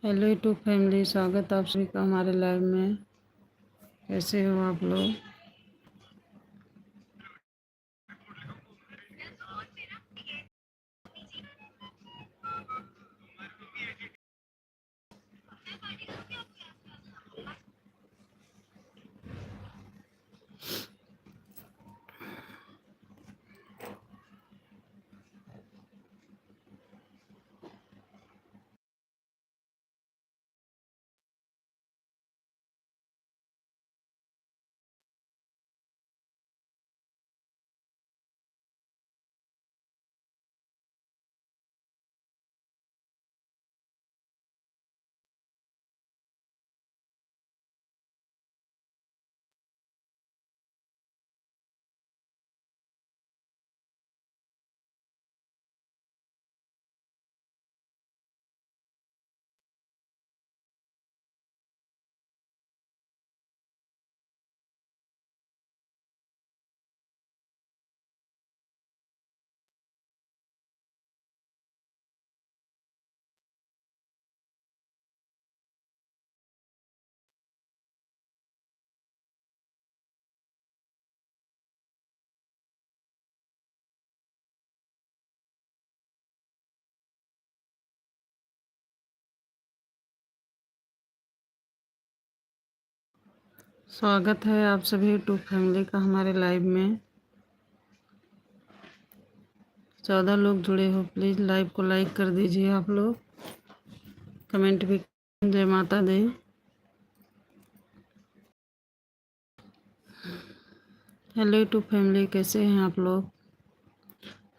Hello YouTube family, स्वागत आप सभी का हमारे लाइव में। कैसे हो आप लोग? स्वागत है आप सभी यूट्यूब फैमिली का हमारे लाइव में। 14 लोग जुड़े हो, प्लीज़ लाइव को लाइक कर दीजिए आप लोग। कमेंट भी। जय माता दी। हेलो यूट्यूब फैमिली, कैसे हैं आप लोग?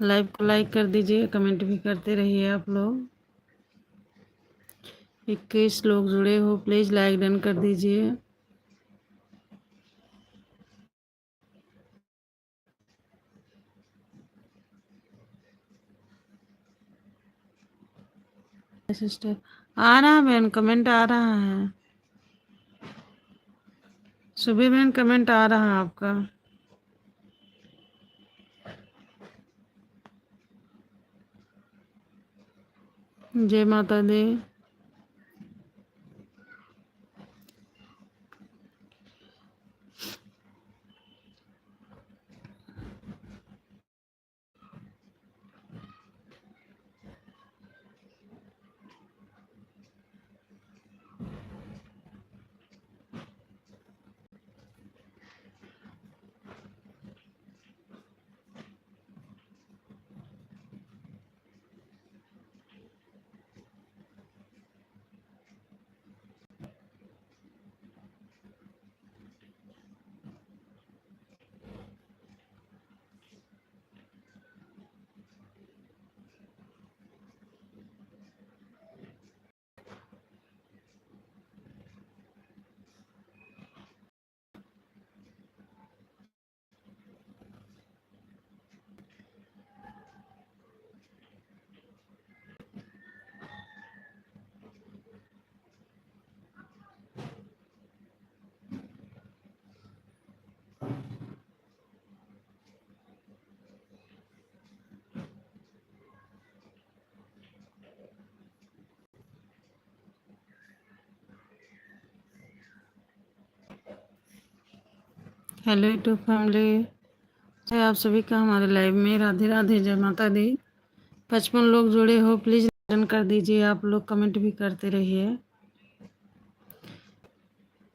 लाइव को लाइक कर दीजिए, कमेंट भी करते रहिए आप लोग। 21 लोग जुड़े हो, प्लीज़ लाइक डन कर दीजिए। सिस्टर आ रहा है बहन, कमेंट आ रहा है। सुबह बहन कमेंट आ रहा है आपका। जय माता दी। हेलो यूट्यूब फैमिली, है आप सभी का हमारे लाइव में। राधे राधे, जय माता दी। 55 लोग जुड़े हो, प्लीज़ डन कर दीजिए आप लोग, कमेंट भी करते रहिए।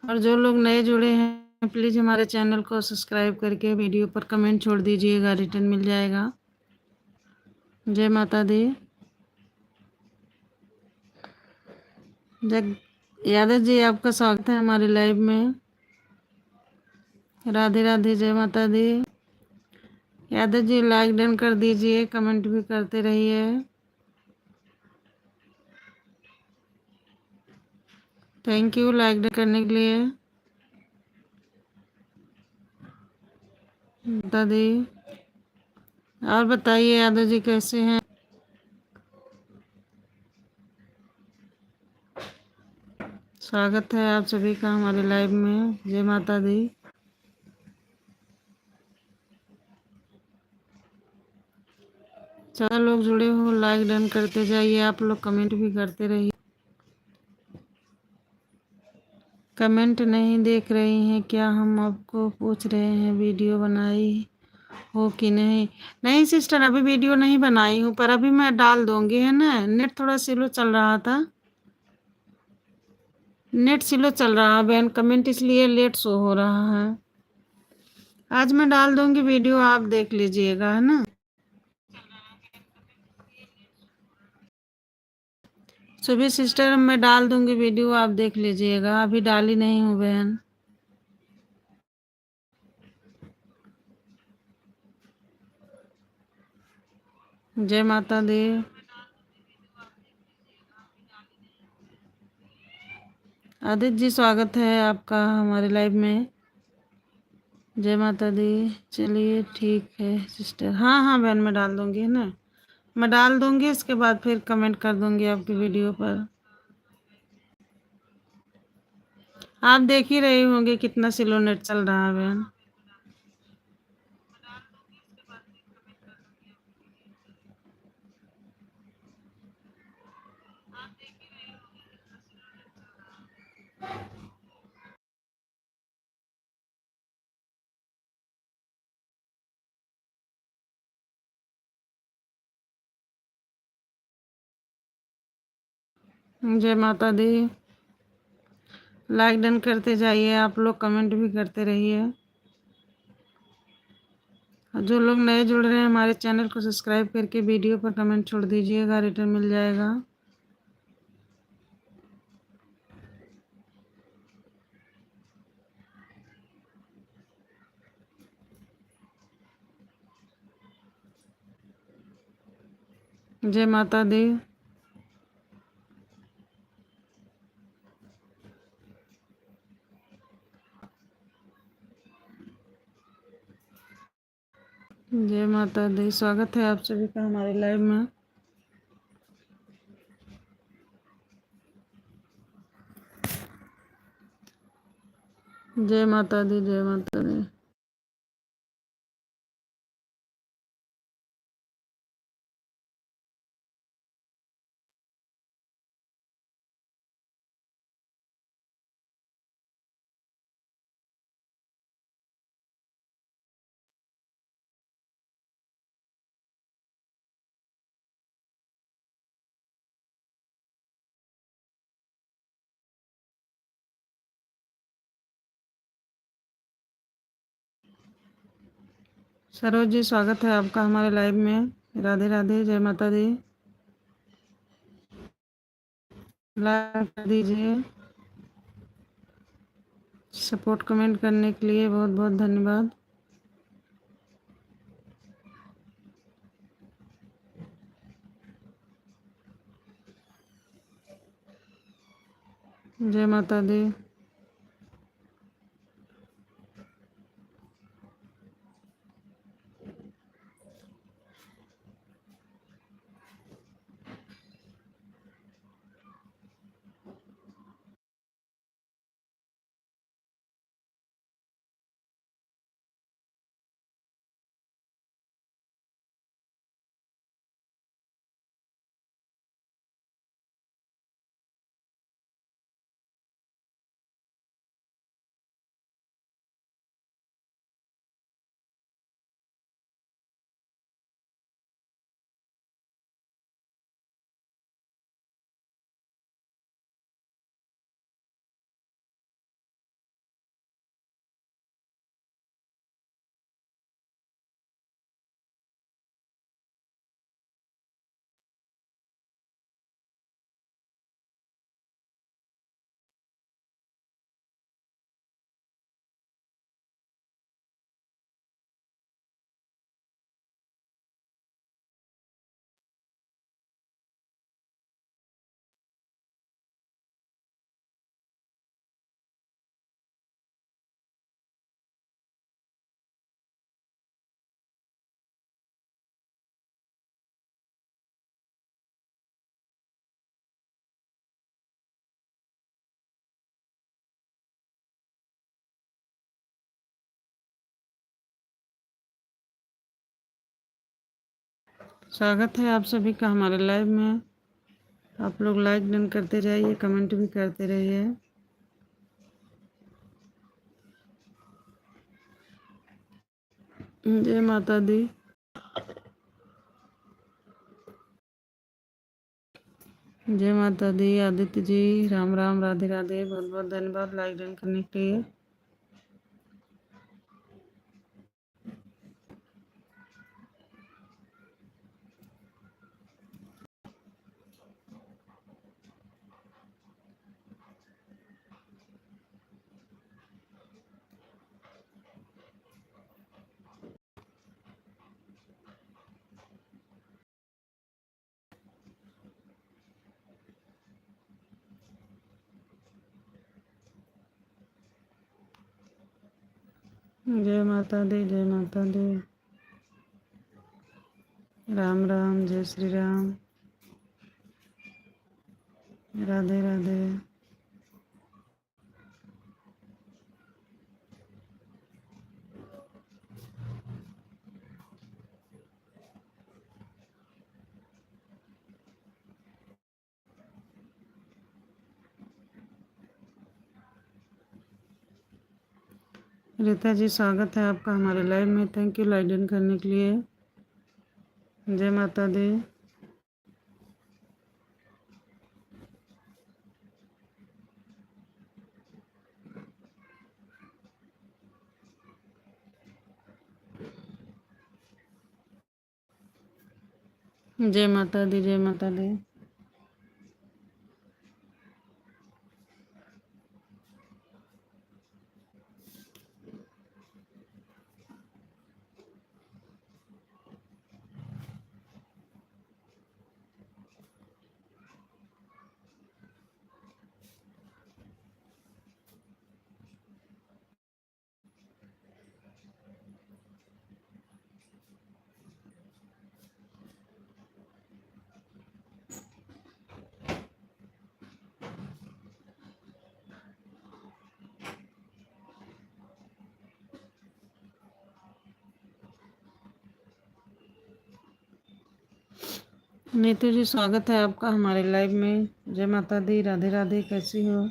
और जो लोग नए जुड़े हैं, प्लीज़ हमारे चैनल को सब्सक्राइब करके वीडियो पर कमेंट छोड़ दीजिएगा, रिटर्न मिल जाएगा। जय माता दी। जग यादव जी, आपका स्वागत है हमारे लाइव में। राधे राधे, जय माता दी। यादव जी लाइक डन कर दीजिए, कमेंट भी करते रहिए। थैंक यू लाइक डन करने के लिए। माता दी। और बताइए यादव जी कैसे हैं? स्वागत है आप सभी का हमारे लाइव में। जय माता दी। 4 लोग जुड़े हो, लाइक डन करते जाइए आप लोग, कमेंट भी करते रहिए। कमेंट नहीं देख रही हैं क्या? हम आपको पूछ रहे हैं वीडियो बनाई हो कि नहीं। नहीं सिस्टर, अभी वीडियो नहीं बनाई हूँ, पर अभी मैं डाल दूंगी, है ना। नेट थोड़ा स्लो चल रहा था, नेट स्लो चल रहा है बहन, कमेंट इसलिए लेट शो हो रहा है। आज मैं डाल दूंगी वीडियो, आप देख लीजिएगा, है ना। सुबह सिस्टर मैं डाल दूंगी वीडियो, आप देख लीजिएगा, अभी डाली नहीं हूँ बहन। जय माता दी। आदित्य जी स्वागत है आपका हमारे लाइव में। जय माता दी। चलिए ठीक है सिस्टर, हाँ हाँ बहन मैं डाल दूंगी, है ना। मैं डाल दूंगी, इसके बाद फिर कमेंट कर दूंगी आपकी वीडियो पर। आप देख ही रहे होंगे कितना स्लो नेट चल रहा है बहन। जय माता दी। लाइक डन करते जाइए आप लोग, कमेंट भी करते रहिए। जो लोग नए जुड़ रहे हैं हमारे चैनल को सब्सक्राइब करके वीडियो पर कमेंट छोड़ दीजिएगा, रिटर्न मिल जाएगा। जय माता दी। जय माता दी, स्वागत है आप सभी का हमारे लाइव में। जय माता दी, जय माता दी। सरोज जी स्वागत है आपका हमारे लाइव में। राधे राधे, जय माता दी। लाइक कर दीजिए, सपोर्ट कमेंट करने के लिए बहुत बहुत धन्यवाद। जय माता दी। स्वागत है आप सभी का हमारे लाइव में। आप लोग लाइक डन करते जाइए, कमेंट भी करते रहिए। जय माता दी। जय माता दी। आदित्य जी राम राम, राधे राधे, बहुत बहुत धन्यवाद लाइक डन करने के लिए। जय माता दी, जय माता दी, राम राम, जय श्री राम, राधे राधे। रीता जी स्वागत है आपका हमारे लाइव में, थैंक यू लाइक डन करने के लिए। जय माता दी। जय माता दी, जय माता दी, नीतू जी स्वागत है आपका हमारे लाइव में। जय माता दी, राधे राधे, कैसी हो?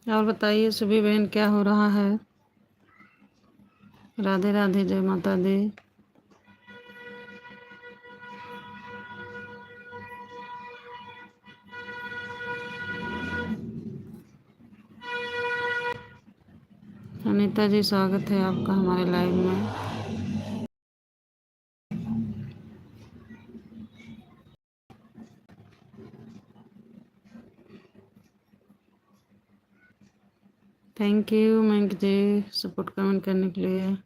और बताइए सुबह बहन क्या हो रहा है। राधे राधे, जय माता दी। अनीता जी, स्वागत है आपका हमारे लाइव में। थैंक यू मैंक जी, सपोर्ट कमेंट करने के लिए।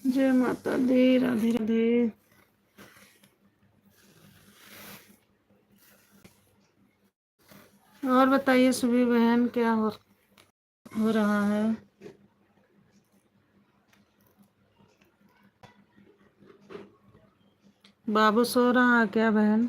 जय माता दी, राधे राधे। और बताइए सुबह बहन क्या हो रहा है। बाबू सो रहा है क्या बहन।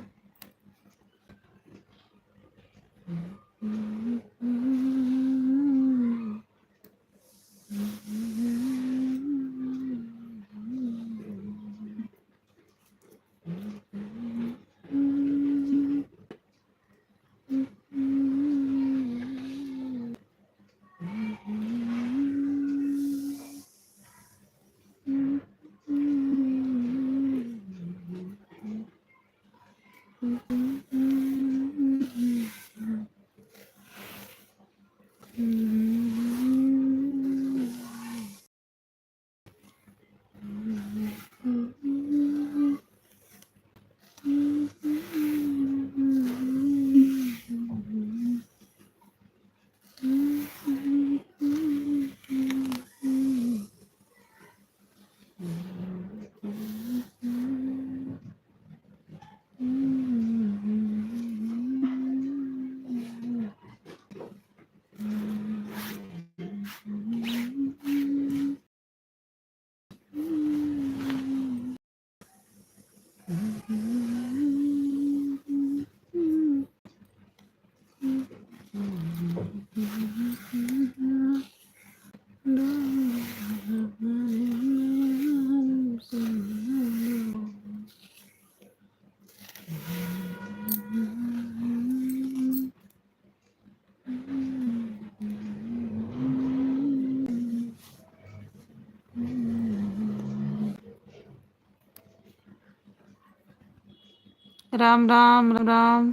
राम राम राम राम।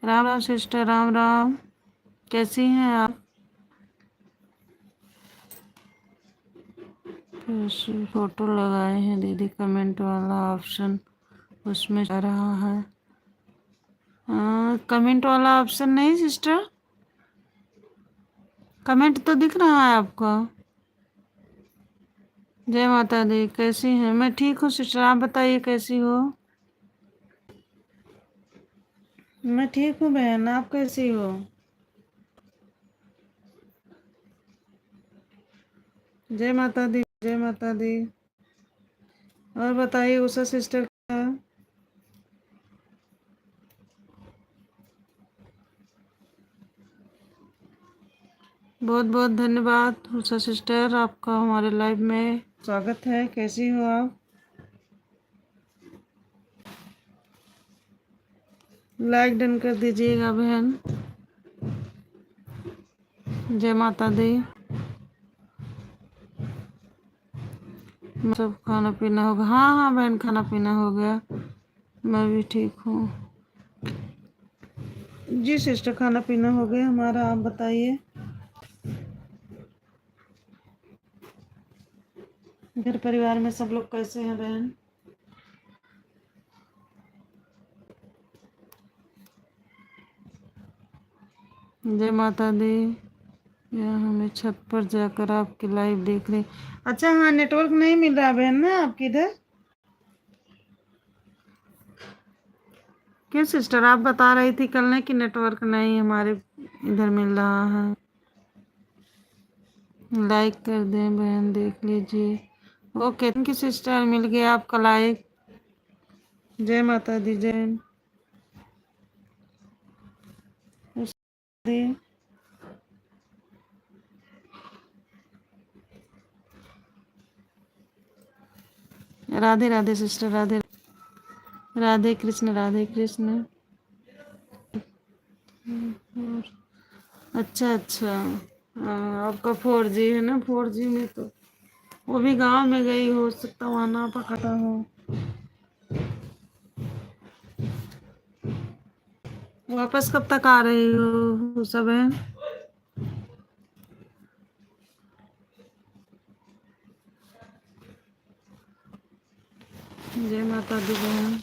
राम राम सिस्टर, राम राम। कैसी हैं आप? कैसी फोटो लगाए हैं दीदी? कमेंट वाला ऑप्शन उसमें आ रहा है। हाँ, कमेंट वाला ऑप्शन नहीं सिस्टर, कमेंट तो दिख रहा है आपको। जय माता दी। कैसी हैं? मैं ठीक हूँ सिस्टर, आप बताइए कैसी हो? मैं ठीक हूँ बहन, आप कैसी हो? जय माता दी, जय माता दी। और बताइए उषा सिस्टर का। बहुत बहुत धन्यवाद उषा सिस्टर, आपका हमारे लाइव में स्वागत है। कैसी हो आप? लाइक डन कर दीजिएगा बहन। जय माता दी। सब खाना पीना हो गया? हाँ हाँ बहन, खाना पीना हो गया। मैं भी ठीक हूँ। जी सिस्टर, खाना पीना हो गया हमारा, आप बताइए। घर परिवार में सब लोग कैसे हैं बहन? जय माता दी। यहाँ हमें छत पर जाकर आपकी लाइव देख रहे। अच्छा, हाँ नेटवर्क नहीं मिल रहा बहन ना आपकी इधर? क्यों सिस्टर, आप बता रही थी कल ने कि नेटवर्क नहीं हमारे इधर मिल रहा है। लाइक कर दें बहन, देख लीजिए। ओके, थैंक यू सिस्टर, मिल गया आपका लाइक। जय माता दी। जय दी। राधे राधे सिस्टर, राधे राधे कृष्ण, राधे कृष्ण। अच्छा अच्छा। हाँ, आपका 4G है ना? 4G में तो वो भी गांव में गई, हो सकता वहाँ ना पकड़ा हो। वापस कब तक आ रही हो वो सब है? जय माता दी बहन।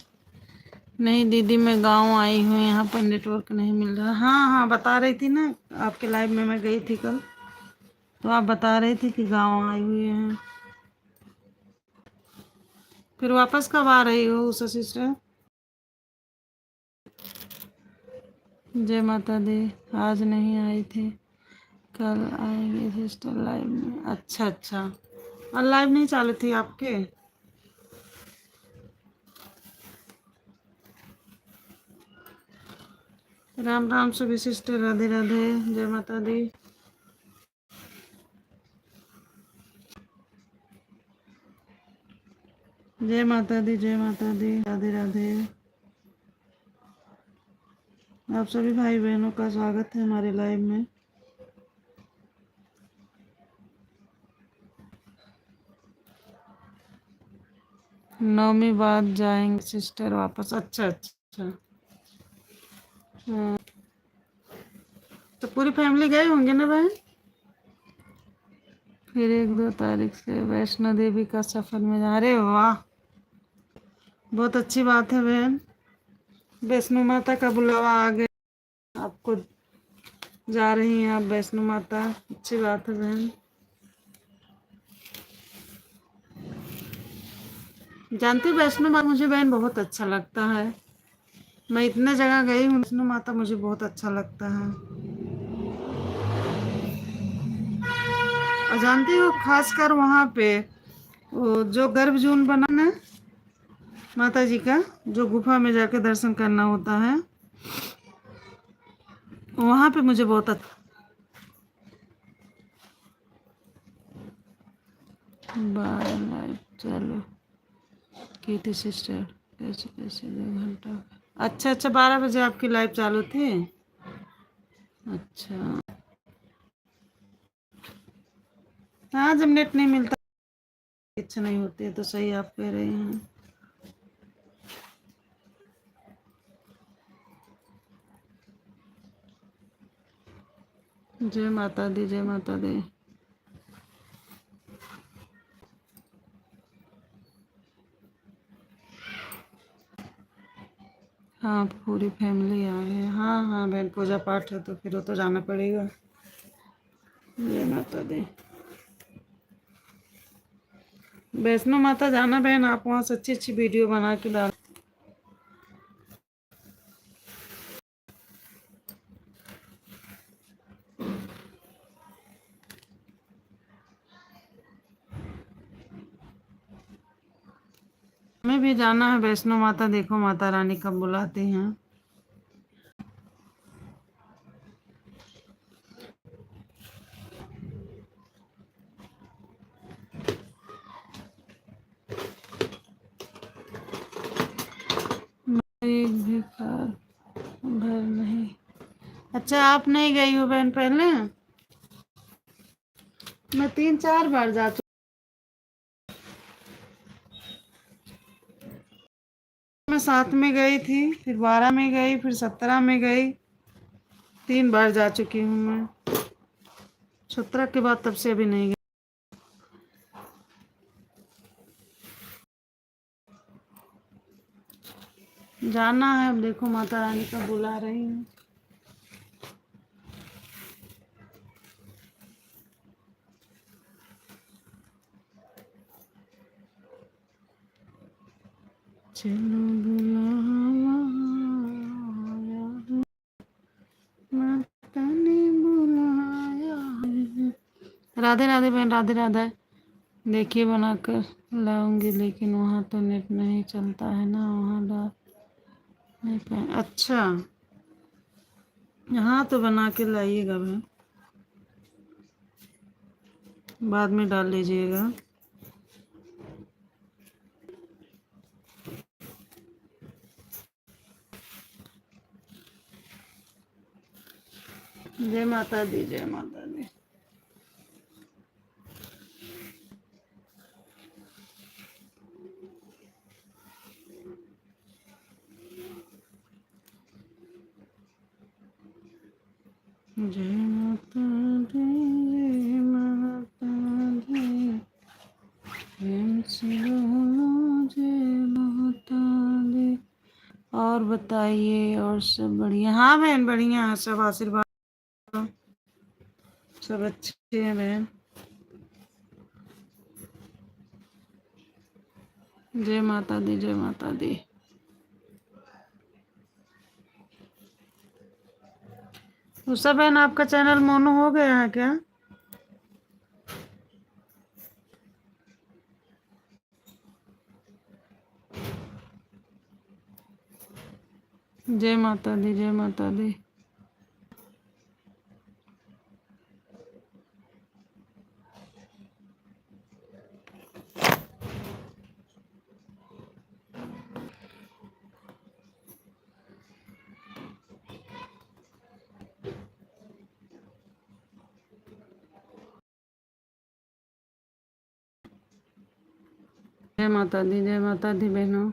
नहीं दीदी, मैं गांव आई हूँ, यहाँ पर नेटवर्क नहीं मिल रहा। हाँ हाँ, बता रही थी ना आपके लाइव में मैं गई थी कल, तो आप बता रही थी कि गांव आई हुई हैं। फिर वापस कब आ रही हो उषा सिस्टर? जय माता दी। आज नहीं आई थी, कल आएंगे सिस्टर लाइव में। अच्छा अच्छा, और लाइव नहीं चालू थी आपके? राम राम सभी सिस्टर, राधे राधे। जय माता दी। जय माता दी, जय माता दी, राधे राधे। आप सभी भाई बहनों का स्वागत है हमारे लाइव में। नौवीं बाद जाएंगे सिस्टर वापस। अच्छा अच्छा। हाँ, तो पूरी फैमिली गए होंगे ना बहन? फिर 1-2 तारीख से वैष्णो देवी का सफर में जा रहे। वाह, बहुत अच्छी बात है बहन। वैष्णो माता का बुलावा आ गया आपको, जा रही हैं आप वैष्णो माता, अच्छी बात है बहन। जानती हो वैष्णो माता मुझे बहन बहुत अच्छा लगता है। मैं इतने जगह गई हूँ, वैष्णो माता मुझे बहुत अच्छा लगता है। और जानती हो खासकर वहाँ पे वो जो गर्भजून बना ना माता जी का, जो गुफा में जाके दर्शन करना होता है, वहाँ पे मुझे बहुत अच्छा। बाय बाय, चलो की थी सिस्टर। कैसे कैसे 2 घंटा? अच्छा अच्छा, 12 बजे आपकी लाइव चालू थी। अच्छा। हाँ, जब नेट नहीं मिलता, इच्छा नहीं होती है, तो सही आप कह रही हैं। जय माता दी, जय माता दी। हाँ, पूरी फैमिली आ गई। हाँ हाँ बहन, पूजा पाठ है तो फिर वो तो जाना पड़ेगा। जय माता दी। वैष्णो माता जाना बहन, आप वहाँ से अच्छी अच्छी वीडियो बना के डाल। हमें भी जाना है वैष्णो माता, देखो माता रानी कब बुलाती हैं। एक भी कार घर नहीं। अच्छा, आप नहीं गई हो बहन पहले? मैं 3-4 बार जा चुकी। मैं 7 में गई थी, फिर 12 में गई, फिर 17 में गई। 3 बार जा चुकी हूँ मैं। 17 के बाद तब से अभी नहीं गई। जाना है, अब देखो माता रानी का बुला रही है। चलो बुलाया है, माता ने बुलाया है। राधे राधे बहन, राधे राधे। देखिए बनाकर लाऊंगी, लेकिन वहाँ तो नेट नहीं चलता है ना, वहाँ डाल नहीं पाए। अच्छा, हाँ तो बना के लाइएगा बहन, बाद में डाल लीजिएगा। जय माता दी, जय माता दी। जय माता दी, जय माता दी। प्रेम से बोलो जय माता दी। और बताइए, और सब बढ़िया? हाँ बहन बढ़िया है, सब आशीर्वाद, सब अच्छे हैं बहन। जय माता दी, जय माता दी। उषा बहन, आपका चैनल मोनो हो गया है क्या? जय माता दी, जय माता दी। जय माता दी, जय माता दी बहनों।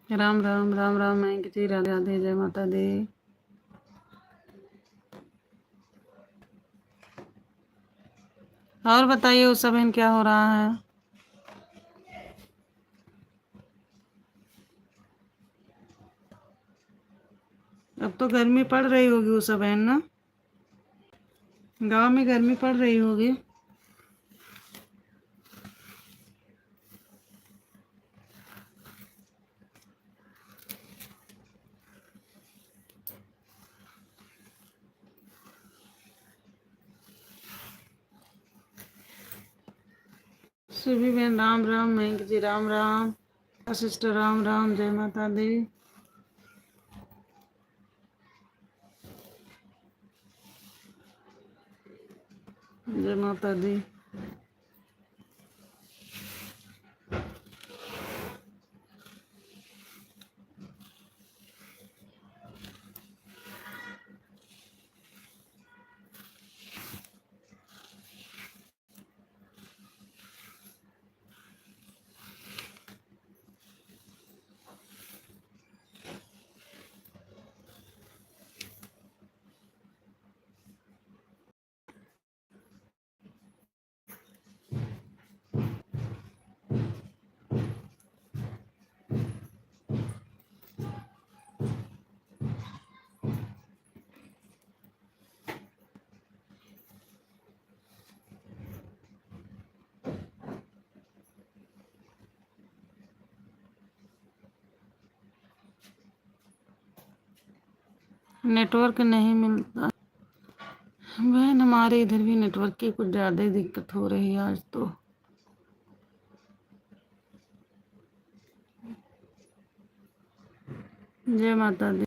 राम राम, राम राम। मैं किसी राधे राधे, जय माता दी। और बताइए उषा बहन, क्या हो रहा है? अब तो गर्मी पड़ रही होगी उषा बहन ना? गांव में गर्मी पड़ रही होगी। सुभी बहन राम राम। मैं जी राम राम। सिस्टर राम राम, जय माता दी। जय माता दी। नेटवर्क नहीं मिलता। बहन हमारे इधर भी नेटवर्क की कुछ ज़्यादा ही दिक्कत हो रही है आज तो। जय माता दी।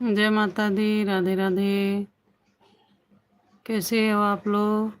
जय माता दी, राधे राधे। कैसे हो आप लोग?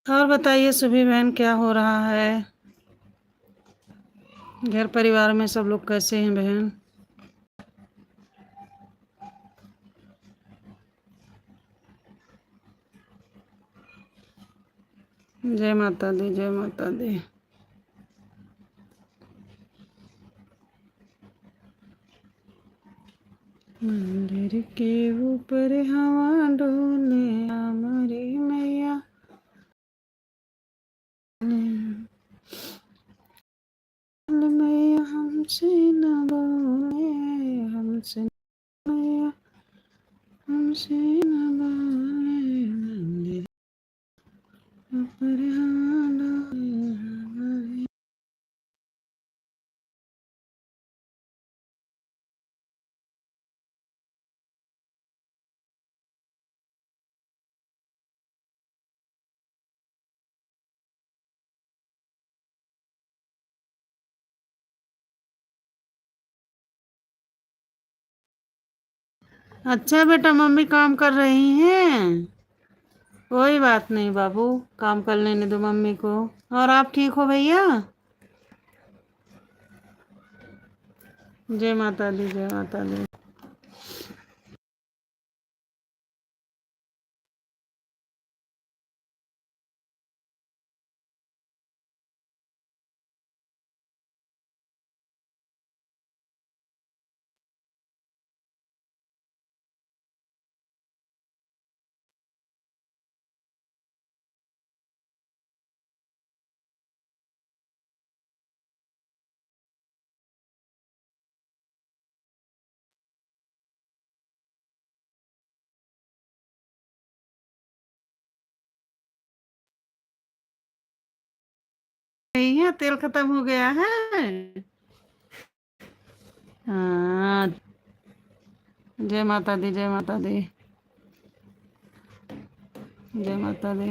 और बताइए सुभी बहन, क्या हो रहा है? घर परिवार में सब लोग कैसे हैं बहन? जय माता दी, जय माता दी। मंदिर के ऊपर हवा डोले, हमारी मैया मैया हमसे न बोले, हमसे मैया हमसे न बोले, मंदिर के ऊपर हवा डोले हमारी। अच्छा बेटा, मम्मी काम कर रही हैं। कोई बात नहीं बाबू, काम कर लेने दो मम्मी को। और आप ठीक हो भैया? जय माता दी, जय माता दी। नहीं है, तेल खत्म हो गया है। हाँ। जय माता दी, जय माता दी, जय माता दी।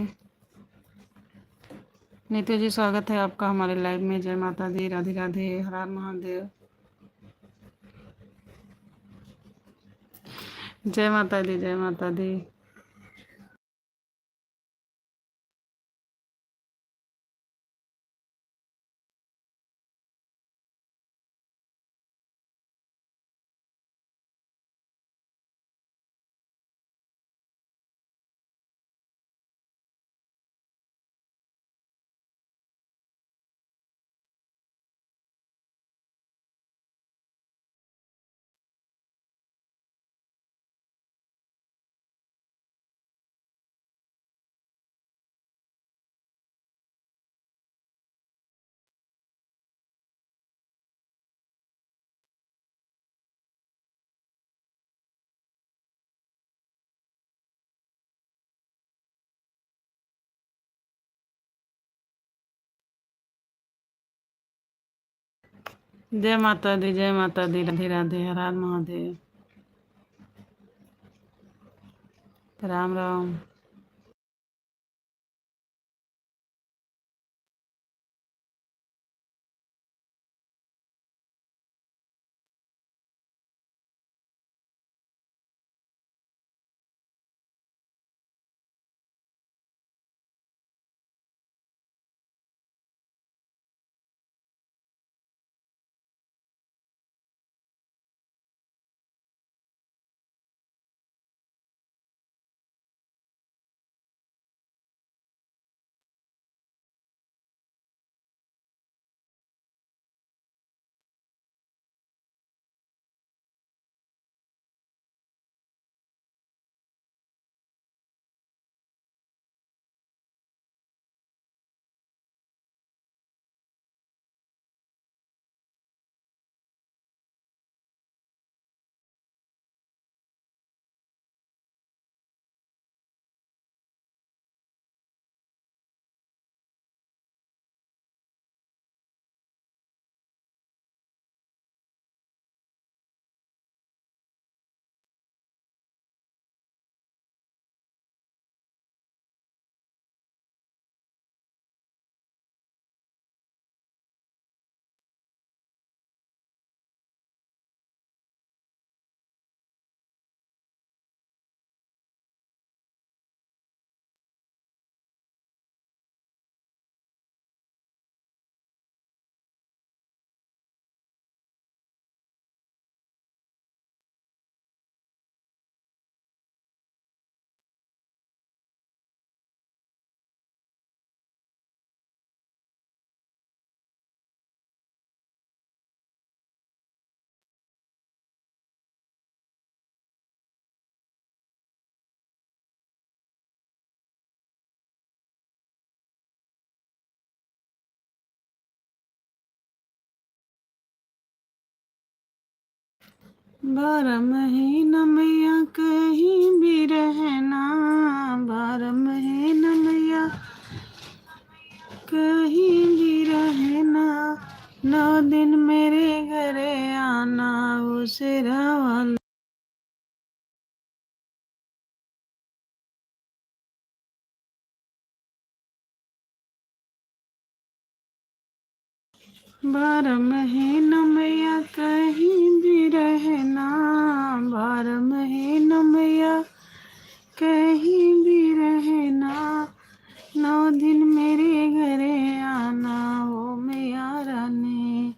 नीतू जी, स्वागत है आपका हमारे लाइव में। जय माता दी, राधे राधे, हर हर महादेव। जय माता दी, जय माता दी। जय माता दी, जय माता दी, राधे राधे, हर हर महादेव। राम राम। बारह महीना मैया कहीं भी रहना, बारह महीना मैया कहीं भी रहना, 9 दिन मेरे घरे आना, उसे वाला। बारह महीना मैया कहीं भी रहना, बारह महीना मैया कहीं भी रहना, 9 दिन मेरे घरे आना, ओ मैया रानी,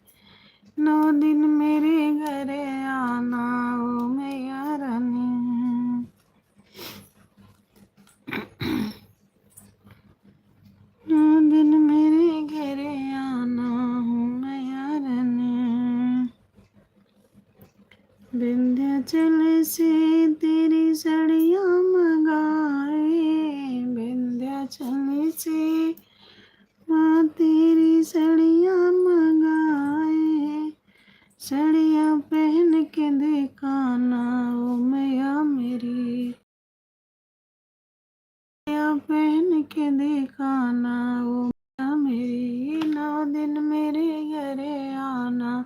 9 दिन मेरे घरे आना, ओ मैया रानी। 9 दिन मेरे घरे आना, हो मैया रानी। विंध्याचल से तेरी साड़ियाँ मंगाए, विंध्याचल से माँ तेरी साड़ियाँ मंगाए, साड़ियाँ पहन के दिखाना, ओ मैया मेरी, साड़ियाँ पहन के दिखाना, ओ मैया मेरी, 9 दिन मेरे घरे आना,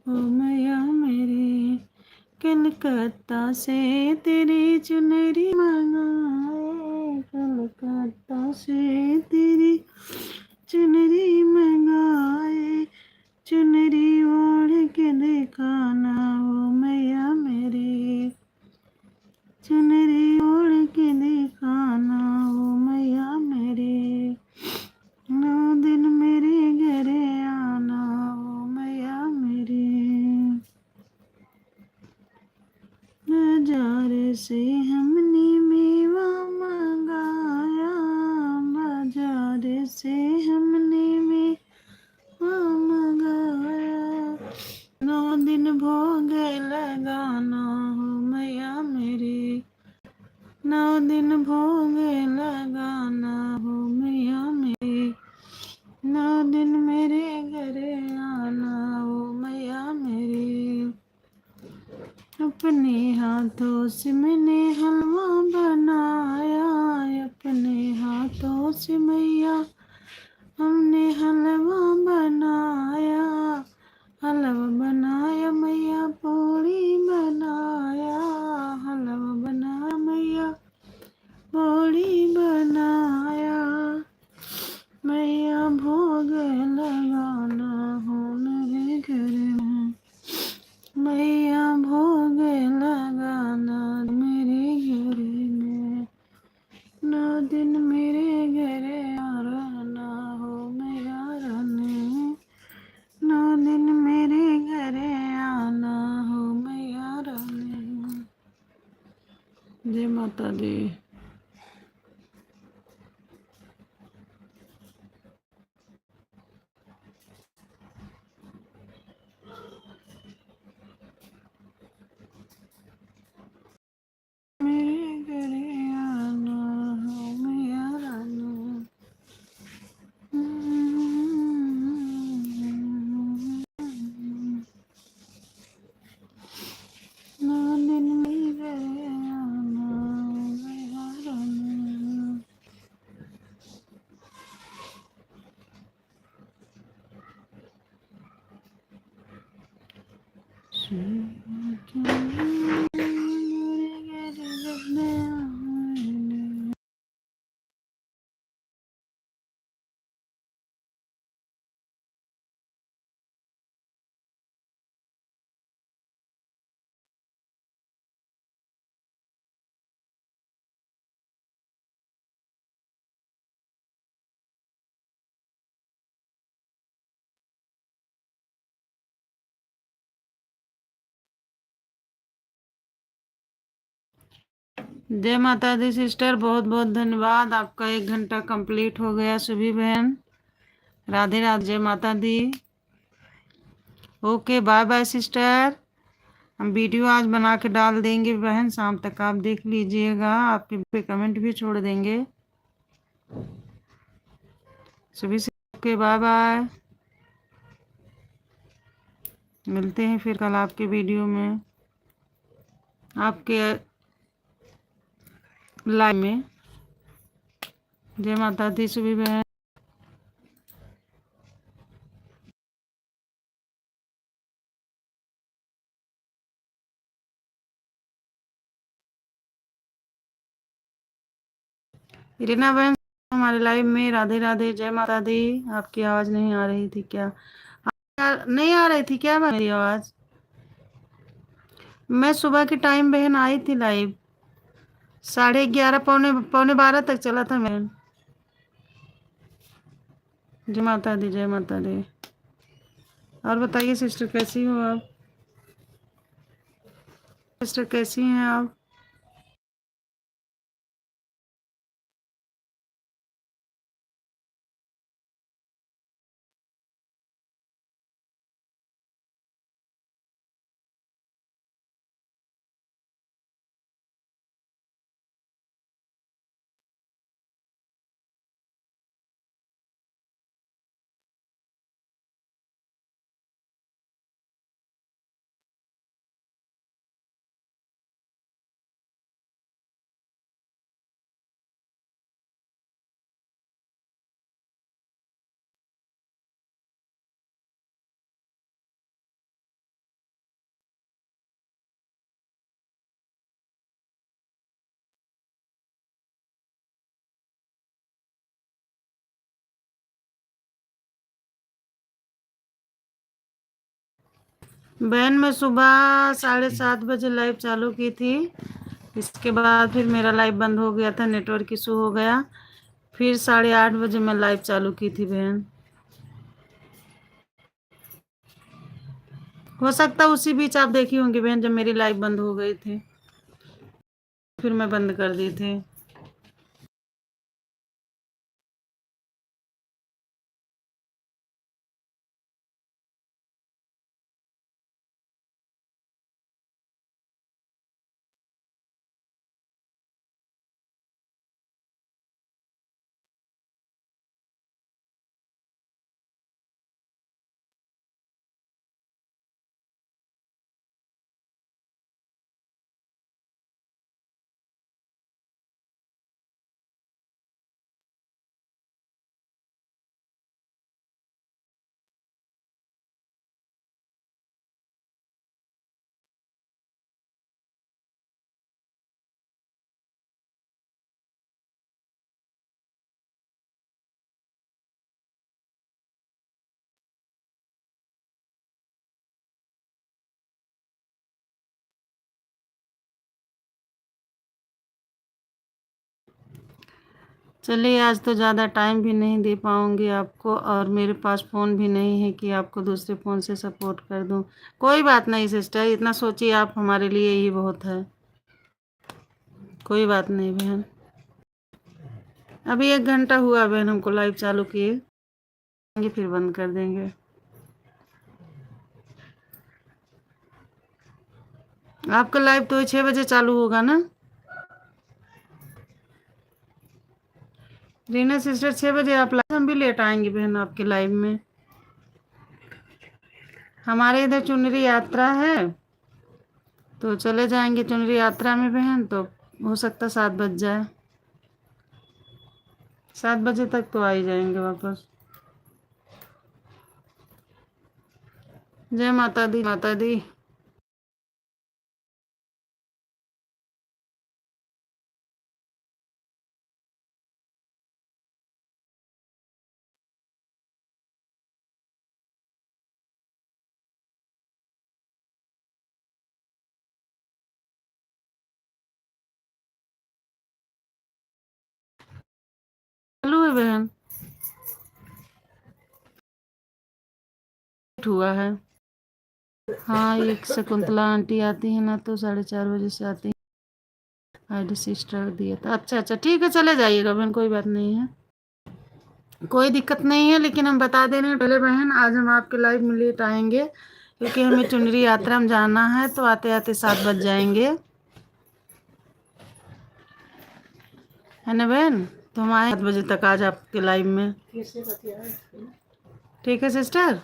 ओ मैया मेरी। कलकत्ता से तेरी चुनरी मंगाए, कलकत्ता से तेरी चुनरी मंगाए, चुनरी ओढ़ के दिखाना, ओ मैया मेरी, चुनरी ओढ़ के दिखाना, ओ मैया मेरी, 9 दिन मेरे घरे आना, ओ मैया मेरी। बाजार से हमने मेवा मंगाया, बाजार से हमने मेवा मंगाया, 9 दिन भोग लगाना, हो मैया मेरी, 9 दिन भोग लगाना, हो मैया मेरी, 9 दिन मेरे घरे आना, हो मैया मेरी। अपने हाथों से मैंने हलवा बनाया, अपने हाथों से मैया हमने हलवा बनाया, हलवा बनाया मैया, पूड़ी बनाया, हलवा बनाया मैया, पूड़ी बनाया, मैया भोग लगाना, हो मेरे घर में, मैया भोग लगाना मेरे घर में, 9 दिन मेरे घरे रहना, हो मैया रानी, 9 दिन मेरे घरे आना, हो मैया रानी। जय माता दी। मेरे घरे आना, हो मैया रानी। 9 दिन मेरे घरे आना, हो मैया रानी। जय माता दी सिस्टर, बहुत बहुत धन्यवाद। आपका 1 घंटा कंप्लीट हो गया। सभी बहन राधे राधे, जय माता दी। Okay, bye bye sister. हम वीडियो आज बना के डाल देंगे बहन, शाम तक आप देख लीजिएगा, आपके पे कमेंट भी छोड़ देंगे सभी से। Okay, bye bye. मिलते हैं फिर कल आपके वीडियो में। आपके लाइव में। जय माता दी सुबह बहन। रीना बहन हमारे लाइव में। राधे राधे, जय माता दी। आपकी आवाज नहीं आ रही थी क्या? नहीं आ रही थी क्या मेरी आवाज? मैं सुबह के टाइम बहन आई थी लाइव, 11:30 पौने पौने 12 तक चला था बहन। जय माता दी, जय माता दी। और बताइए सिस्टर कैसी हो आप? सिस्टर कैसी हैं आप? बहन मैं सुबह 7:30 बजे लाइव चालू की थी। इसके बाद फिर मेरा लाइव बंद हो गया था, नेटवर्क इशू हो गया। फिर 8:30 बजे मैं लाइव चालू की थी बहन। हो सकता उसी बीच आप देखी होंगी बहन, जब मेरी लाइव बंद हो गई थी फिर मैं बंद कर दी थी। चलिए आज तो ज़्यादा टाइम भी नहीं दे पाऊंगी आपको, और मेरे पास फ़ोन भी नहीं है कि आपको दूसरे फ़ोन से सपोर्ट कर दूं। कोई बात नहीं सिस्टर, इतना सोचिए आप, हमारे लिए ही बहुत है। कोई बात नहीं बहन। अभी 1 घंटा हुआ बहन हमको लाइव चालू किए, फिर बंद कर देंगे। आपका लाइव तो 6 बजे चालू होगा ना रीना सिस्टर? 6 बजे आप लाइव, हम भी लेट आएंगे बहन आपके लाइव में। हमारे इधर चुनरी यात्रा है तो चले जाएंगे चुनरी यात्रा में बहन, तो हो सकता 7 बज जाए। 7 बजे तक तो आ ही जाएंगे वापस। जय माता दी, माता दी। चालू है बहन, हुआ है। हाँ एक शकुंतला आंटी आती है ना, तो 4:30 बजे से आती है। आईडी सिस्टर दिया था। अच्छा अच्छा ठीक है, चले जाइएगा बहन, कोई बात नहीं है, कोई दिक्कत नहीं है। लेकिन हम बता दे रहे हैं पहले बहन, आज हम आपके लाइव में लेट आएंगे क्योंकि हमें चुनरी यात्रा में जाना है, तो आते आते 7 बज जाएंगे, है ना बहन? तो हम आए 7 बजे तक आज आपके लाइव में। ठीक है सिस्टर।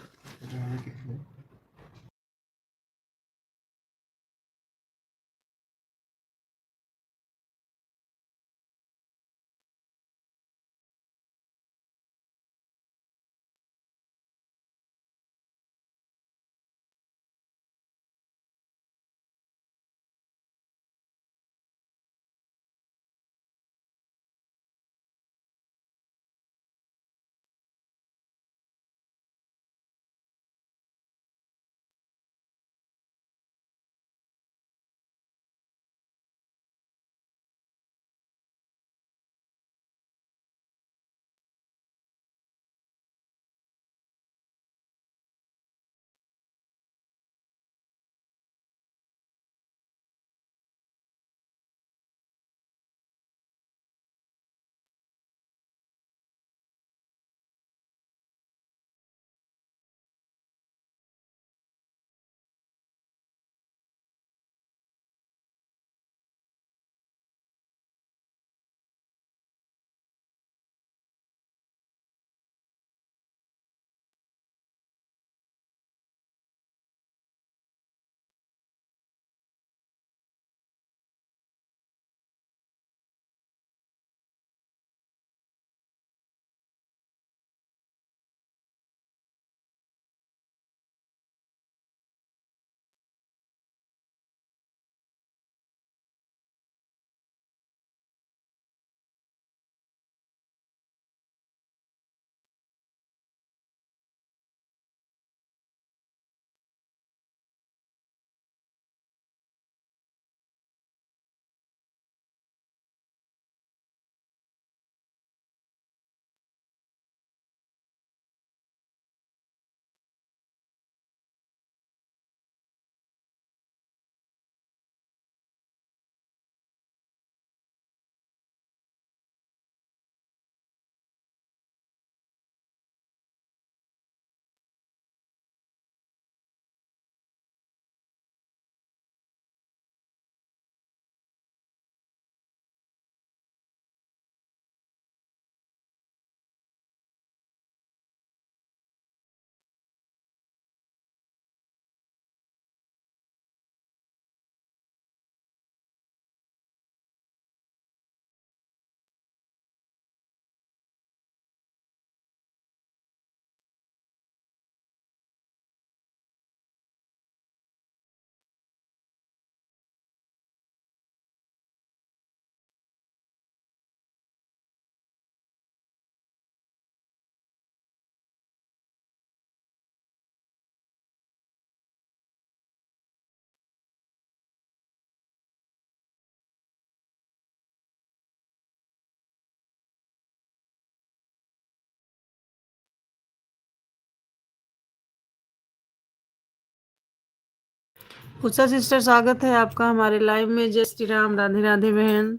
उषा सिस्टर, स्वागत है आपका हमारे लाइव में। जय श्री राम, राधे राधे बहन,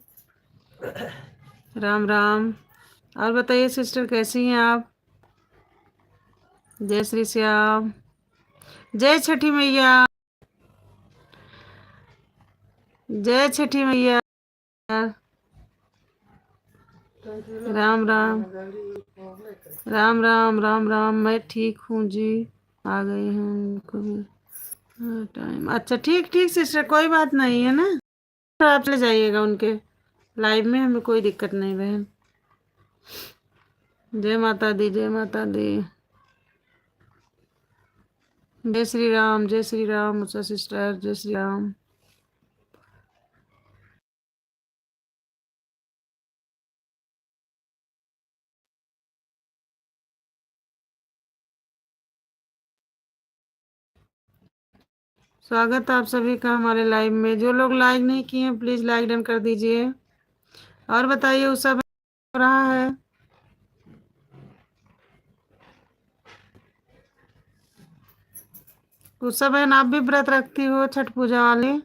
राम राम। और बताइए सिस्टर, कैसी हैं आप? जय श्री श्याम, जय छठी मैया, जय छठी मैया। राम राम, राम राम, राम राम। मैं ठीक हूँ जी, आ गई हूँ उनको भी। टाइम अच्छा, ठीक ठीक सिस्टर, कोई बात नहीं है ना। आप चले जाइएगा उनके लाइव में, हमें कोई दिक्कत नहीं बहन। जय माता दी, जय माता दी। जय श्री राम, जय श्री राम उषा सिस्टर, जय श्री राम। स्वागत है आप सभी का हमारे लाइव में। जो लोग लाइक नहीं किए हैं प्लीज लाइक डन कर दीजिए। और बताइए उषा बहन, हो रहा है? उषा बहन, आप भी व्रत रखती हो छठ पूजा वाले?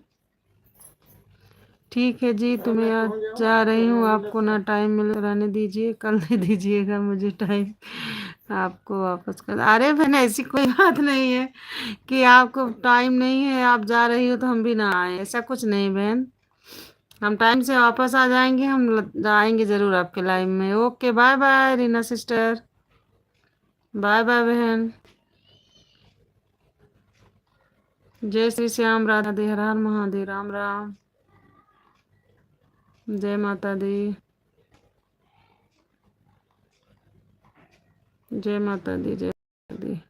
ठीक है जी, तो मैं आज जा रही हूँ। आपको ना टाइम मिले रहने दीजिए, कल दे दीजिएगा मुझे टाइम, आपको वापस कर। अरे बहन, ऐसी कोई बात नहीं है कि आपको टाइम नहीं है, आप जा रही हो तो हम भी ना आए, ऐसा कुछ नहीं बहन। हम टाइम से वापस आ जाएंगे, हम आएंगे जरूर आपके लाइव में। Okay, bye bye Reena sister, bye bye बहन। जय श्री श्याम, राधे, हर हर महादेव, राम राम। जय माता दी, जय माता दी, जय माता दी।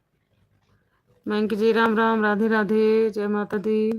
मैंक जी, राम राम, राधे राधे, जय माता दी।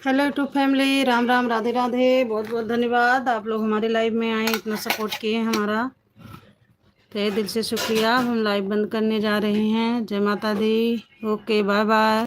Hello YouTube family, Ram Ram, Radhe Radhe. बहुत बहुत धन्यवाद, आप लोग हमारे लाइव में आए, इतना सपोर्ट किए हमारा, तहे दिल से शुक्रिया। हम लाइव बंद करने जा रहे हैं। जय माता दी। Okay, bye bye.